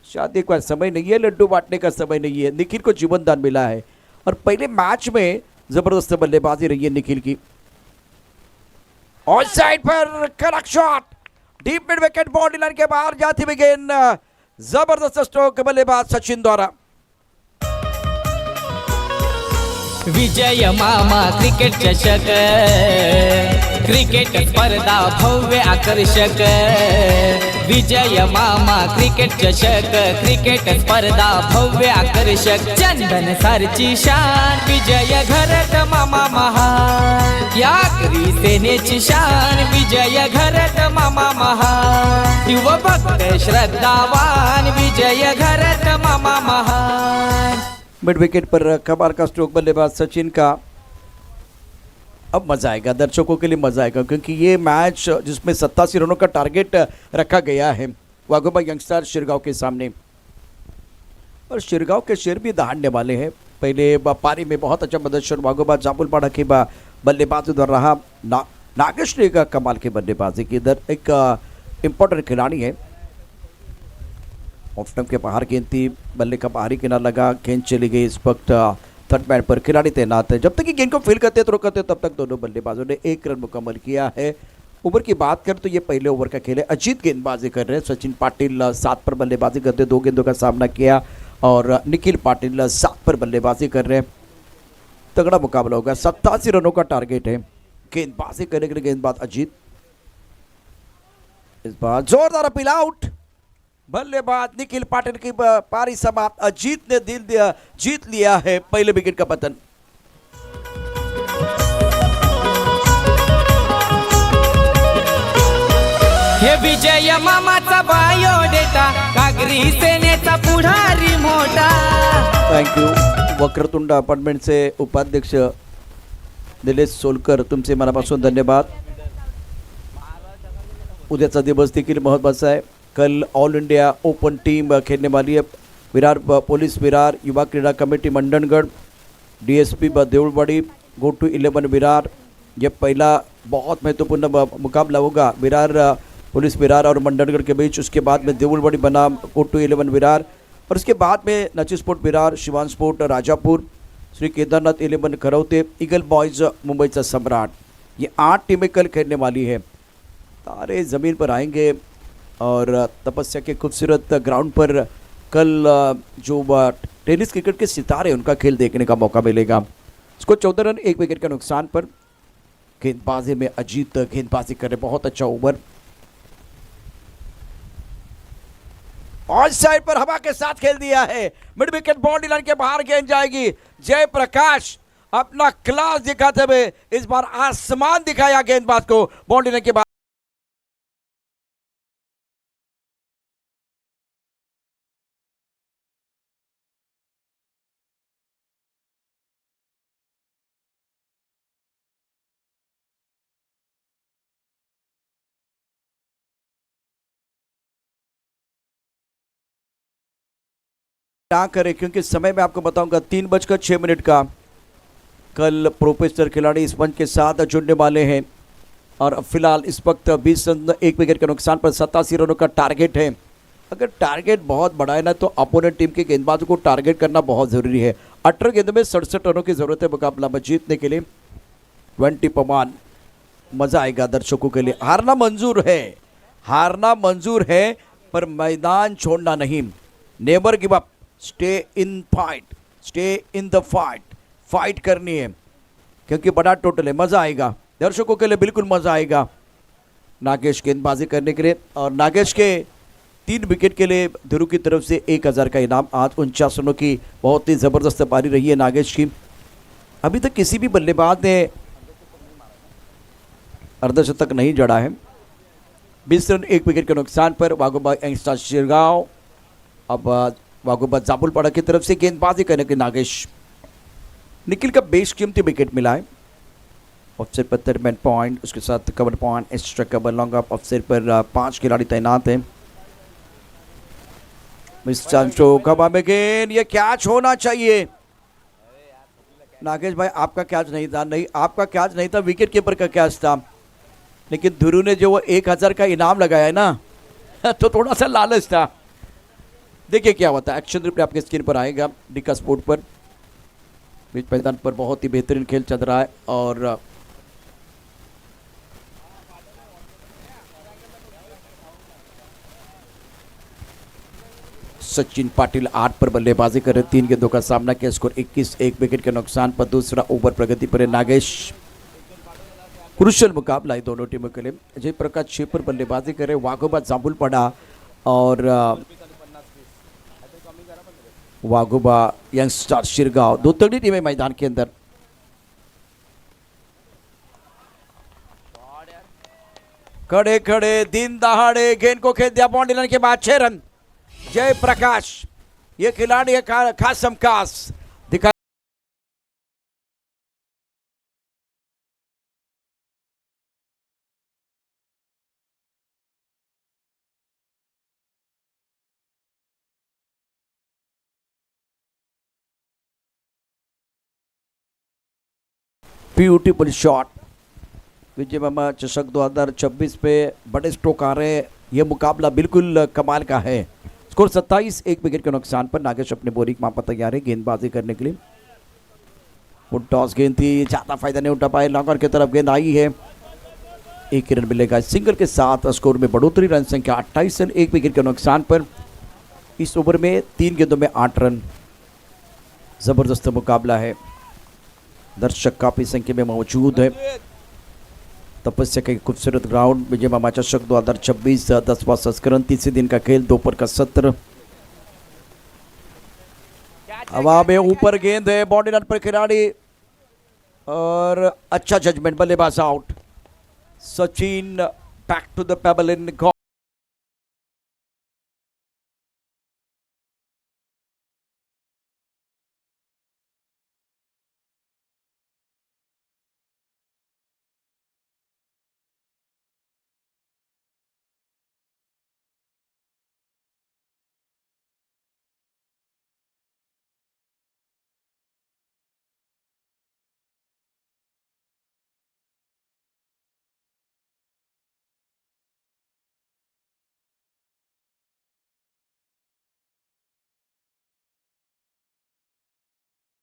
शादी का समय नहीं है, लड्डू बांटने का समय नहीं है. निखिल को जीवन दान मिला है और पहले मैच में जबरदस्त बल्लेबाजी रही है निखिल की. ऑन साइड पर कड़क shot, deep mid wicket, boundary line के बाहर जाती हुई गेंद. जबरदस्त स्ट्रोक बल्लेबाज सचिन द्वारा. विजय मामा क्रिकेट चषक क्रिकेट स्पर्धा भव्य आकर्षक विजय मामा क्रिकेट चषक क्रिकेट स्पर्धा भव्य आकर्षक चंदन सरची शान विजय घरत मामा महान या करी सेनेची शान विजय घरत मामा महान युवभक्त श्रद्धावान विजय घरत मामा महान. मिड विकेट पर कमाल का स्ट्रोक बल्लेबाज सचिन का. अब मज़ा आएगा, दर्शकों के लिए मज़ा आएगा, क्योंकि ये मैच जिसमें 87 रनों का टारगेट रखा गया है वाघोबा यंगस्टर शिरगांव के सामने, और शिरगांव के शेर भी दहाड़ने वाले हैं. पहले पारी में बहुत अच्छा प्रदर्शन वाघोबा जामुलपाड़ा के बल्लेबाज उधर रहा. नागेश ने का कमाल की बल्लेबाजी की. इधर एक इम्पोर्टेंट खिलाड़ी है. ऑफ स्टंप के बाहर गेंद थी, बल्ले का बाहरी किनारा लगा, गेंद चली गई. इस वक्त थर्ड पैड पर खिलाड़ी तैनात है. जब तक कि गेंद को फील करते थ्रो करते तब तक दोनों बल्लेबाजों ने 1 रन मुकम्मल किया है. ओवर की बात करें तो ये पहले ओवर का खेल है. अजीत गेंदबाजी कर रहे हैं. सचिन पाटिल 7 पर बल्लेबाजी करते 2 गेंदों का सामना किया, और निखिल पाटिल 7 पर बल्लेबाजी कर रहे हैं. तगड़ा मुकाबला होगा. 87 रनों का टारगेट है. गेंदबाजी करने के लिए गेंदबाज अजीत. इस बार जोरदार अपील आउट. बल्लेबाज निखिल पाटिल की पारी समाप्त. अजीत ने जीत लिया है पहले विकेट का पतन. हे विजय मामाचा बायोडेटा कागरी सेनेचा पुढारी मोठा. Thank you. वक्रतुंड अपार्टमेंटचे उपाध्यक्ष निलेश सोलकर, तुमचे मनापासून धन्यवाद. उद्याचा दिवस देखील महत्त्वाचा आहे. कल ऑल इंडिया ओपन टीम खेलने वाली है. विरार पुलिस विरार, युवा क्रीड़ा committee Mandangad, DSP Deulwadi, go to 11 Virar. ये पहला बहुत महत्वपूर्ण मुकाबला होगा विरार पुलिस विरार और मंडनगढ़ के बीच. उसके बाद में देउलवाड़ी बना गो टू 11 विरार, और उसके बाद में नची sport Virar, Shivan sport Rajapur, Shri Kedarnath 11 Kharaute, eagle boys मुंबईचा सम्राट. ये 8 टीमें कल खेलने वाली है. तारे ज़मीन पर आएंगे और तपस्या के खूबसूरत ग्राउंड पर कल जो टेनिस क्रिकेट के सितारे उनका खेल देखने का मौका मिलेगा. स्कोर 14 रन 1 विकेट का नुकसान पर. गेंदबाजी में अजीत गेंदबाजी कर रहे, बहुत अच्छा ओवर. ऑन साइड पर हवा के साथ खेल दिया है. मिड विकेट बाउंड्री लाइन के बाहर गेंद जाएगी. जयप्रकाश अपना क्लास दिखाते हुए इस बार आसमान दिखाया गेंदबाज को बाउंड्री लाइन के बाहर. क्या करें, क्योंकि समय में आपको बताऊंगा 3:06 का कल प्रोफेशनल खिलाड़ी इस मंच के साथ जुड़ने वाले हैं. और फिलहाल इस वक्त 20 रन 1 विकेट के नुकसान पर 87 रनों का टारगेट है. अगर टारगेट बहुत बड़ा है ना, तो अपोनेंट टीम के गेंदबाजों को टारगेट करना बहुत ज़रूरी है. 18 गेंदों में 67 रनों की ज़रूरत है मुकाबला में जीतने के लिए. 20 पमान. मज़ा आएगा दर्शकों के लिए. हारना मंजूर है, पर मैदान छोड़ना नहीं. Never give up. Stay in the fight करनी है, क्योंकि बड़ा टोटल है. मज़ा आएगा दर्शकों के लिए, बिल्कुल मज़ा आएगा. नागेश गेंदबाजी करने के लिए, और नागेश के 3 विकेट के लिए ध्रुव की तरफ से 1000 का इनाम। आज 49 रनों की बहुत ही ज़बरदस्त पारी रही है नागेश की। अभी तक किसी भी बल्लेबाज ने अर्धशतक नहीं जड़ा है। 20 रन 1 विकेट के नुकसान पर वाघोबा यंगस्टर्स शिरगांव। अब वाघोबा जाबुलपाड़ा की तरफ से गेंदबाजी करने के नागेश। निखिल का बेशकीमती विकेट मिला है। ऑफसाइड पर 13 पॉइंट, उसके साथ cover point, extra cover, long off offside पर 5 खिलाड़ी तैनात हैं। मिस चांसो कबा में गेंद, ये कैच होना चाहिए। नागेश भाई आपका कैच नहीं था, नहीं आपका कैच नहीं था, विकेट कीपर का कैच था। लेकिन ध्रुव ने जो वो 1000 का इनाम लगाया है ना तो थोड़ा सा लालच था। देखिए क्या होता है। एक्शन रिप्ले आपके स्क्रीन पर आएगा डिका स्पोर्ट पर। बीच मैदान पर बहुत ही बेहतरीन खेल चल रहा है और सचिन पाटिल 8 पर बल्लेबाजी कर रहे। 3 गेंदों का सामना किया। स्कोर 21, 1 विकेट के नुकसान पर। दूसरा ओवर प्रगति पर है नागेश। क्रुशियल मुकाबला है दोनों टीमों के लिए। अजय प्रकाश 6 पर बल्लेबाजी कर रहे। वाघोबा जाबुलपाड़ा और वाघोबा यंगस्टर्स शिरगांव, 2 तगड़ी टीमें मैदान के अंदर। खड़े खड़े दिन दहाड़े गेंद को खेल दिया बाउंड्री लाइन के बाद 6 रन। जय प्रकाश ये खिलाड़ी है खास हमखास दिखा। Beautiful shot. विजय मामा चषक 2026 पे बड़े स्ट्रोक आ रहे हैं। यह मुकाबला बिल्कुल कमाल का है। स्कोर 27, 1 विकेट के नुकसान पर। नागेश अपने बोरिंग मां पर तैयार है गेंदबाजी करने के लिए। वो टॉस गेंद थी, ज़्यादा फायदा नहीं उठा पाए। लॉन्गर की तरफ गेंद आई है, 1 रन मिलेगा। सिंगल के साथ स्कोर में बढ़ोतरी। रन संख्या 28 रन 1 विकेट के नुकसान पर। इस ओवर में 3 गेंदों में 8 रन। ज़बरदस्त मुकाबला है। दर्शक काफ़ी संख्या में मौजूद है। तपस्या का खूबसूरत ग्राउंड। विजय मामा चषक 2026 10वां संस्करण, तीसरे दिन का खेल, दोपहर का सत्र। हवा में ऊपर गेंद है, बाउंड्री लाइन पर खिलाड़ी और अच्छा जजमेंट, बल्लेबाज out. Sachin back to the pebble in Galle.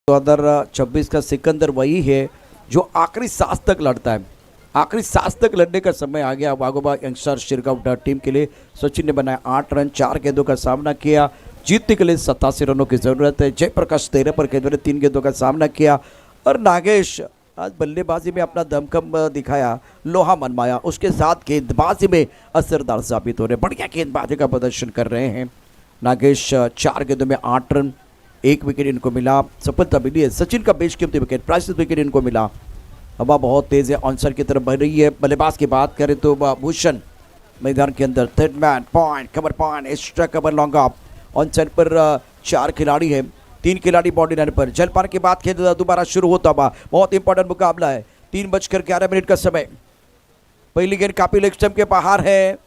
तो 2026 का सिकंदर वही है जो आखिरी सांस तक लड़ता है। आखिरी सांस तक लड़ने का समय आ गया वाघोबा यंगस्टर्स शिरगांव टीम के लिए। सचिन ने बनाया 8 रन, 4 गेंदों का सामना किया। जीतने के लिए 87 रनों की जरूरत है। जयप्रकाश 13 पर गेंदों ने 3 गेंदों का सामना किया और नागेश आज बल्लेबाजी में अपना दमखम दिखाया, लोहा मनमाया। उसके साथ गेंदबाजी में असरदार साबित हो रहे, बढ़िया गेंदबाजी का प्रदर्शन कर रहे हैं नागेश। 4 गेंदों में 8 रन, 1 विकेट इनको मिला। सफलता मिली है। सचिन का बेशकीमती विकेट, प्राइस विकेट इनको मिला। हवा बहुत तेज है, ऑनसाइड की तरफ बढ़ रही है। बल्लेबाज की बात करें तो भूषण मैदान के अंदर। Third man point, cover point, extra cover, long off. Onside पर 4 खिलाड़ी हैं, 3 खिलाड़ी बाउंड्री लाइन पर। जलपान के बाद खेल दोबारा शुरू होता हुआ बहुत इंपॉर्टेंट मुकाबला है। 3:11 का समय। पहली गेंद काफी लेग स्टंप के बाहर है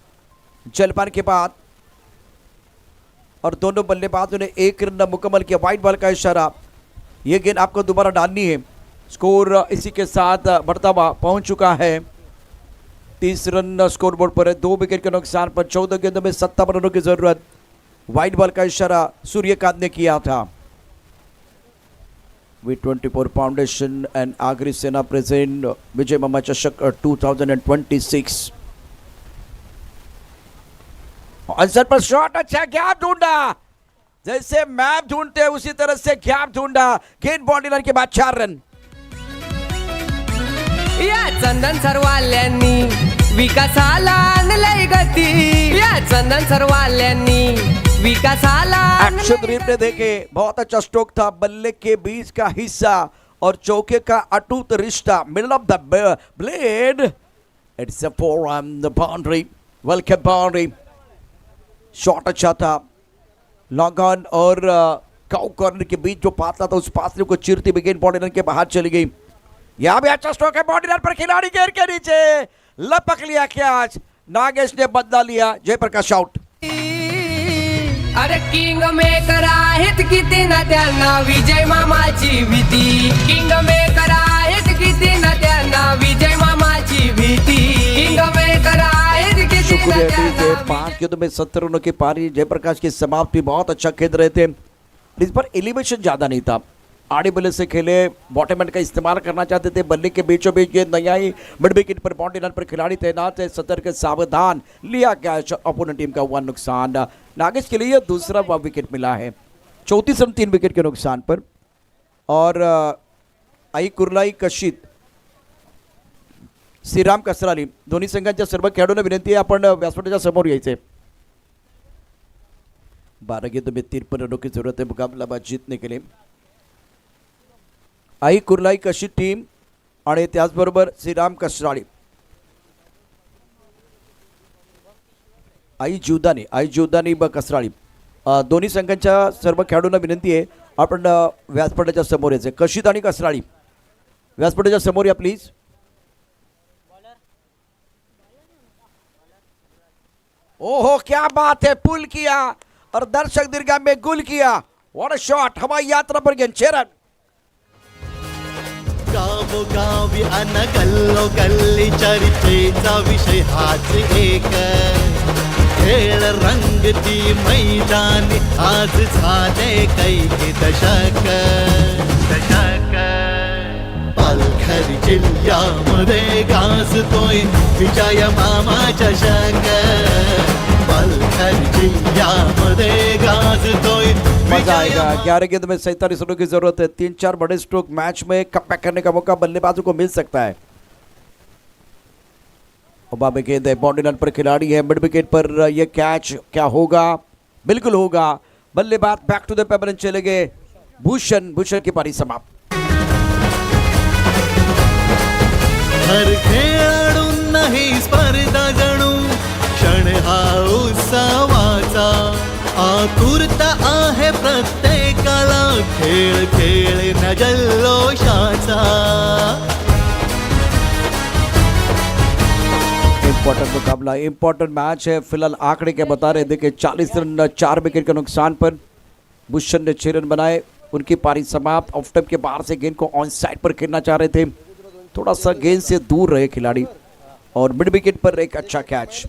जलपान के बाद और दोनों बल्लेबाजों ने 1 रन मुकम्मल किया। वाइट बॉल का इशारा। ये गेंद आपको दोबारा डालनी है। स्कोर इसी के साथ बढ़ता हुआ पहुंच चुका है। 30 रन स्कोर बोर्ड पर है। 2 विकेट के नुकसान पर 14 गेंदों में 57 रनों की जरूरत। वाइट बॉल का इशारा सूर्यकांत ने किया था। V24 फाउंडेशन एंड आगरी सेना प्रेजेंट विजय मामा चषक 2026। आंसर पर शॉट, अच्छा गैप ढूंढा। जैसे मैप ढूंढते हैं उसी तरह से गैप ढूंढा। गेंद बाउंड्री लाइन के बाद 4 रन। या चंदन सरवाल्यांनी विकासाला आणलंय गती। या नंदन सरवाल्यांनी विकासाला एक्शन रिप्ले देखे, बहुत अच्छा स्ट्रोक था, बल्ले के बीच का हिस्सा और चौके का अटूट रिश्ता, middle of the blade, it's a four on the boundary, welcome boundary. Shot अच्छा था, लॉन्ग ऑन और काउ कॉर्नर के बीच जो पासला था उस पासले को चिरती बिगेन बॉडी रन के बाहर चली गई। यहाँ भी अच्छा स्ट्रोक है, बॉडी रन पर खिलाड़ी घेर के नीचे लपक लिया कैच, नागेश ने बदला लिया, जयप्रकाश आउट। अरे किंग मेकर आहेत किती ना त्यांना विजय मामाची भीती, किंग मेकर आहेत किती ना त्यांना विजय मामाची भीती, किंग मेकर आहेत किती ना शुक्रिया टीम के त्यांना 5 गेंदों में 70 रनों की पारी। जयप्रकाश की समाप्ति बहुत अच्छा खेल रहे थे, इस पर एलिवेशन ज्यादा नहीं था, आड़े बल्ले से खेले, बॉटम एंड का इस्तेमाल करना चाहते थे, बल्ले के बीचों बीच गेंद नहीं आई, मिड विकेट पर बाउंड्री लाइन पर खिलाड़ी तैनात है, सतर्क सावधान, लिया कैच, अपोनेंट टीम का हुआ नुकसान। नागेश के लिए दूसरा विकेट मिला है, 34 रन 3 विकेट के नुकसान पर। और आई कुर्लाई कशित, श्रीराम कसराली दोन्ही संघांच्या सर्व खेळाडूंना विनंती आहे आपण व्यासपीठाच्या समोर यायचे। 12 गेंदों में 53 रनों की जरूरत है मुकाबला जीतने के लिए। आई कुर्लाई कशी टीम आणि त्याचबरोबर श्रीराम कसराळी, आई जीवदानी व कसराळी दोन्ही संघांच्या सर्व खेळाडूंना विनंती आहे आपण व्यासपीठाच्या समोर यायचे। कशित आणि कसराळी व्यासपीठाच्या समोर या प्लीज। ओहो क्या बात है, पुल किया और दर्शक दीर्घा में गुल किया, व्हाट अ शॉट, हवाई यात्रा पर गेंद 6 रन। गावोगावी अन गल्लोगल्ली चर्चेचा विषय हाच एक, खेळ रंगती मैदानी आज झाले कैक दशक, पालघर जिल्ह्यामध्ये गाजतोय विजय मामा चषक, पालघर जिल्ह्यामध्ये गाजतोय मजा आएगा। 11 गेंद में 47 रनों की जरूरत है, 3-4 बड़े स्ट्रोक मैच में कमबैक करने का मौका बल्लेबाजों को मिल सकता है। ओबामे गेंद है, बाउंड्री लाइन पर खिलाड़ी है, मिड विकेट पर यह कैच क्या होगा, बिल्कुल होगा, बल्लेबाज बैक टू द पेपर चले गए, भूषण की पारी समाप्त। हर खेळाडूंनाही स्पर्धा जणू क्षण हा उत्सवाचा, आतुरता आहे प्रत्येकाला खेळ खेळण्या जल्लोषाचा। इंपॉर्टेंट मुकाबला, इंपॉर्टेंट मैच है, फिलहाल आंकड़े क्या बता रहे, देखिए 40 रन 4 विकेट के नुकसान पर भूषण ने 6 रन बनाए, उनकी पारी समाप्त। ऑफ स्टंप के बाहर से गेंद को ऑन साइड पर खेलना चाह रहे थे, थोड़ा सा गेंद से दूर रहे खिलाड़ी, और मिड विकेट पर एक अच्छा कैच,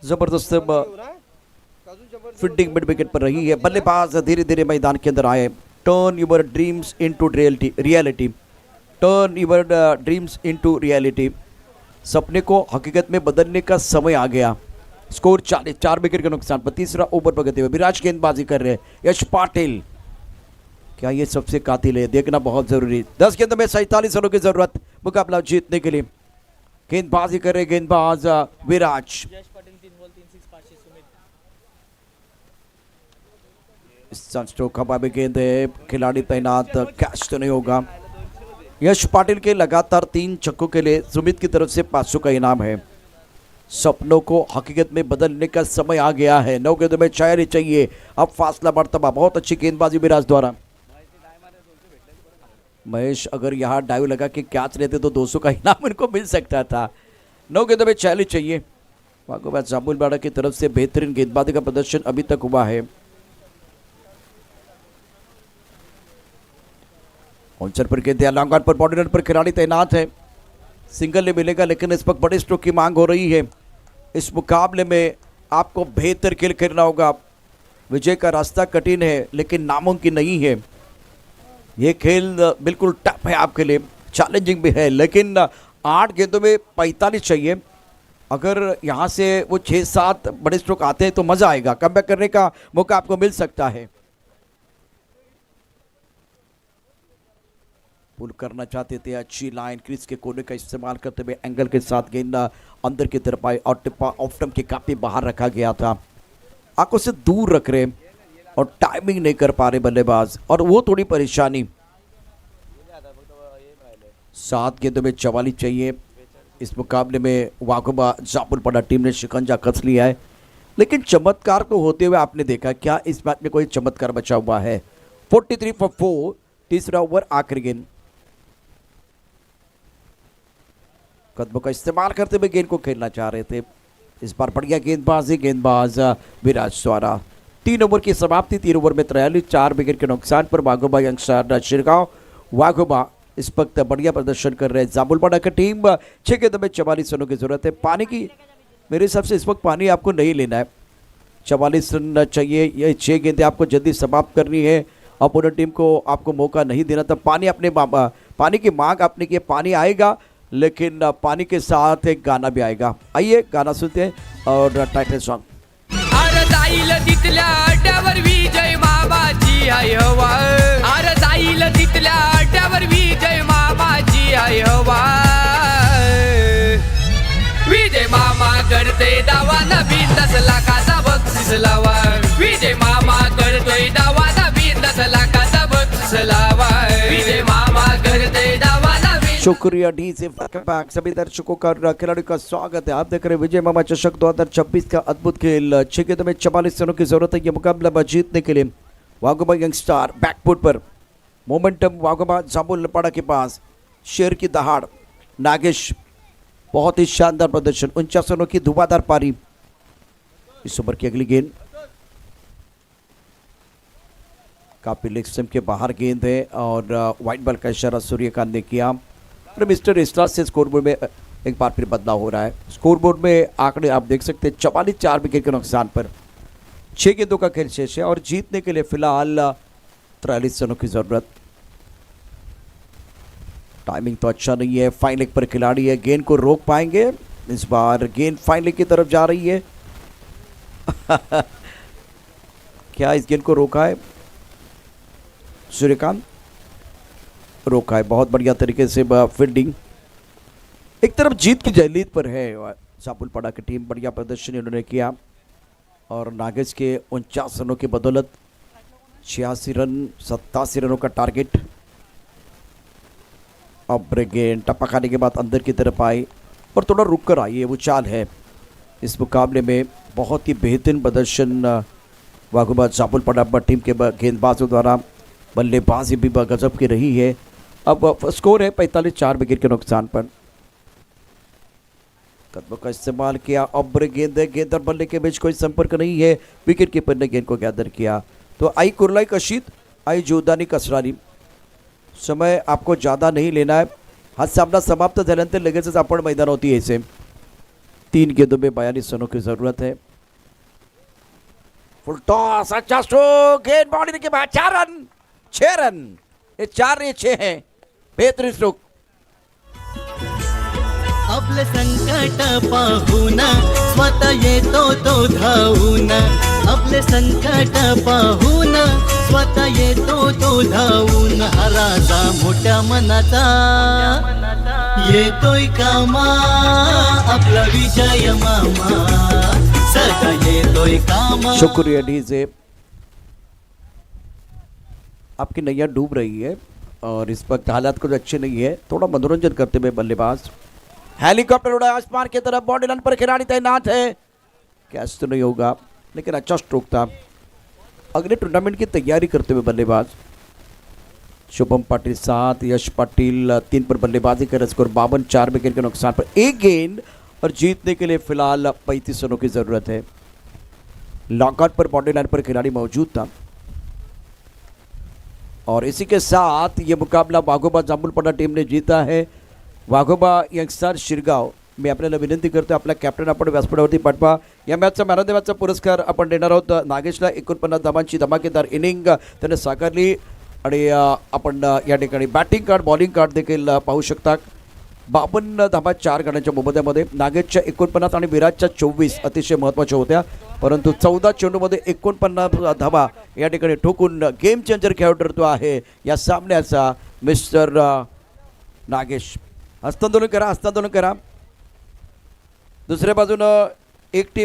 जबरदस्त फील्डिंग मिड विकेट पर रही है। बल्लेबाज धीरे धीरे मैदान के अंदर आए, turn your dreams into reality, turn your dreams into reality, सपने को हकीकत में बदलने का समय आ गया। स्कोर 40, 4 विकेट के नुकसान पर। तीसरा ओवर भगते हुए विराज गेंदबाजी कर रहे हैं, यश पाटिल, क्या ये सबसे कातिल है, देखना बहुत जरूरी। 10 गेंदों में 47 रनों की जरूरत मुकाबला जीतने के लिए। गेंदबाजी कर रहे गेंदबाज विराज, स्ट्रोक हवा में गेंद है, खिलाड़ी तैनात, कैच तो नहीं होगा। यश पाटिल के लगातार 3 छक्कों के लिए सुमित की तरफ से 500 का इनाम है। सपनों को हकीकत में बदलने का समय आ गया है, 9 गेंदों में 6 रन चाहिए, अब फासला बढ़ता। बहुत अच्छी गेंदबाजी विराज द्वारा। महेश अगर यहाँ डाइव लगा के कैच लेते तो 200 का इनाम उनको मिल सकता था। 9 गेंदों में 6 रन चाहिए। वागोबाद जामुलपाड़ा की तरफ से बेहतरीन गेंदबाजी का प्रदर्शन अभी तक हुआ है। ऑनसर पर गेंद, लॉन्ग ऑन पर बॉडी रन पर खिलाड़ी तैनात है, सिंगल नहीं मिलेगा, लेकिन इस वक्त बड़े स्ट्रोक की मांग हो रही है। इस मुकाबले में आपको बेहतर खेल करना होगा। विजय का रास्ता कठिन है लेकिन नामुमकिन नहीं है। ये खेल बिल्कुल टफ है आपके लिए, चैलेंजिंग भी है, लेकिन 8 गेंदों में 45 चाहिए। अगर यहाँ से वो 6-7 बड़े स्ट्रोक आते हैं तो मज़ा आएगा, कमबैक करने का मौका आपको मिल सकता है। पुल करना चाहते थे, अच्छी लाइन क्रीज के कोने का इस्तेमाल करते हुए एंगल के साथ गेंद अंदर की तरफ आई और टिप्पा ऑफ स्टंप के काफी बाहर रखा गया था। आंखों से दूर रख रहे और टाइमिंग नहीं कर पा रहे बल्लेबाज, और वो थोड़ी परेशानी। 7 गेंदों में 44 चाहिए। इस मुकाबले में वाघोबा जामुलपड़ा टीम ने शिकंजा कस लिया है, लेकिन चमत्कार को होते हुए आपने देखा क्या इस मैच में कोई चमत्कार बचा हुआ है। 43 फॉर 4, तीसरा ओवर आखिरी गेंद। कदमों का इस्तेमाल करते हुए गेंद को खेलना चाह रहे थे। इस बार बढ़िया गेंदबाज विराज द्वारा। 3 ओवर की समाप्ति, 3 ओवर में 43, 4 विकेट के नुकसान पर वाघोबा यंगस्टर शिरगांव। वाघोबा इस वक्त बढ़िया प्रदर्शन कर रहे हैं। जामुलपड़ा की टीम 6 गेंदों में 44 रनों की जरूरत है। पानी की मेरे हिसाब से इस वक्त पानी आपको नहीं लेना है। 44 रन चाहिए, ये 6 गेंदें आपको जल्दी समाप्त करनी है। अपोनेंट टीम को आपको मौका नहीं देना। तब पानी की मांग आपने की, पानी आएगा, लेकिन पानी के साथ एक गाना भी आएगा। आइए गाना सुनते हैं और टाइटल सॉन्ग। अरे जाईल तिथल्या अड्ड्यावर विजय मामाची आई हवा, अरे जाईल तिथल्या अड्ड्यावर विजय मामाची आई हवा, विजय मामा करते दावा नवीन 10 लाखाचा बक्षीस लावा, विजय मामा करतोय दावा नवीन 10 लाखाचा बक्षीस लावा, विजय मामा करते दावा नवीन। शुक्रिया डी से सभी दर्शकों का खिलाड़ी का स्वागत है। आप देख रहे हैं विजय मामा चषक 2026 का अद्भुत खेल। 6 गेंदों में 44 रनों की जरूरत है ये मुकाबला जीतने के लिए। वाघोबा यंगस्टार बैकफुट पर, मोमेंटम वाघोबा जामुलपड़ा के पास। शेर की दहाड़, नागेश बहुत ही शानदार प्रदर्शन, 49 रनों की धुआंधार पारी। इस ओवर की अगली गेंद काफी लेग स्टंप के बाहर गेंद है और व्हाइट बॉल का इशारा सूर्यकांत ने किया। और मिस्टर इस्टार से स्कोरबोर्ड में एक बार फिर बदलाव हो रहा है। स्कोरबोर्ड में आंकड़े आप देख सकते हैं, 44, 4 विकेट के नुकसान पर 6 गेंदों का खेल शेष है और जीतने के लिए फिलहाल 43 रनों की जरूरत। टाइमिंग तो अच्छा नहीं है। फाइन लेग पर खिलाड़ी है, गेंद को रोक पाएंगे। इस बार गेंद फाइन लेग की तरफ जा रही है। क्या इस गेंद को रोका है? सूर्यकांत रोका है, बहुत बढ़िया तरीके से फील्डिंग। एक तरफ जीत की जयलीद पर है जामुलपड़ा की टीम, बढ़िया प्रदर्शन इन्होंने किया और नागेश के 49 रनों की बदौलत 86 रन 87 रनों का टारगेट। अब गेंद टप्पा खाने के बाद अंदर की तरफ आई और थोड़ा रुक कर आई है, वो चाल है। इस मुकाबले में बहुत ही बेहतरीन प्रदर्शन वाघोबा जामुलपड़ा टीम के गेंदबाजों द्वारा, बल्लेबाजी भी गजब की रही है। अब स्कोर है 45, 4 विकेट के नुकसान पर। कदमों का इस्तेमाल किया, अब गेंद और बल्ले के बीच कोई संपर्क नहीं है। विकेट कीपर ने गेंद को गैदर किया। तो आई कुर्लाई कशीत, आई जोरदानी कसरारी। समय आपको ज़्यादा नहीं लेना है। हा सामना समाप्त झाल्यानंतर लगेचच आपण मैदानावरती यायचे। 3 गेंदों में 42 रनों की जरूरत है। फुल टॉस, अच्छा स्ट्रोक, गेंद बाउंड्री के बाद 4 रन, 6 रन, ये 4 ये 6 हैं। बेहतरीन स्ट्रोक। आपले संकट पाहून स्वतः येतो तो धावून, आपले संकट पाहून स्वतः येतो तो धावून, हा राजा मोठ्या मनाचा येतोय कामा, आपला विजय मामा सदा येतोय कामा। शुक्रिया डीजे। आपकी नैया डूब रही है और इस वक्त हालात कुछ अच्छे नहीं है। थोड़ा मनोरंजन करते हुए बल्लेबाज हेलीकॉप्टर उड़ा आसमान की तरफ, बॉडी लाइन पर खिलाड़ी तैनात है। कैच तो नहीं होगा लेकिन अच्छा स्ट्रोक था। अगले टूर्नामेंट की तैयारी करते हुए बल्लेबाज शुभम पाटिल 7, यश पाटिल 3 पर बल्लेबाजी कर स्कोर 52, 4 विकेट के नुकसान पर 1 गेंद और जीतने के लिए फिलहाल 35 रनों की जरूरत है। लॉकआउट पर बॉडी लाइन पर खिलाड़ी मौजूद था और इसी के साथ ये मुकाबला वाघोबा जामुलपड़ा टीम ने जीता है। वाघोबा यंगस्टर शिरगाव, मी आपल्याला विनंती करतो आपल्या कॅप्टन आपण व्यासपीठावरती पाठवा। या मॅचचा मॅन ऑफ द मॅचचा पुरस्कार आपण देणार आहोत नागेशला। 49 धावांची धमाकेदार इनिंग त्याने साकारली आणि आपण या ठिकाणी बॅटिंग कार्ड, बॉलिंग कार्ड देखील पाहू शकता। 52 धावा 4 गड्यांच्या मोबदल्यामध्ये नागेशच्या 49 आणि विराजच्या 24 अतिशय महत्त्वाच्या होत्या, परंतु 14 चेंडूमध्ये 49 धावा या ठिकाणी ठोकून गेम चेंजर खेळाडू ठरतो आहे या सामन्याचा मिस्टर नागेश. हस्तांदोलन करा, हस्तांदोलन करा. दुसऱ्या बाजूनं एक टीम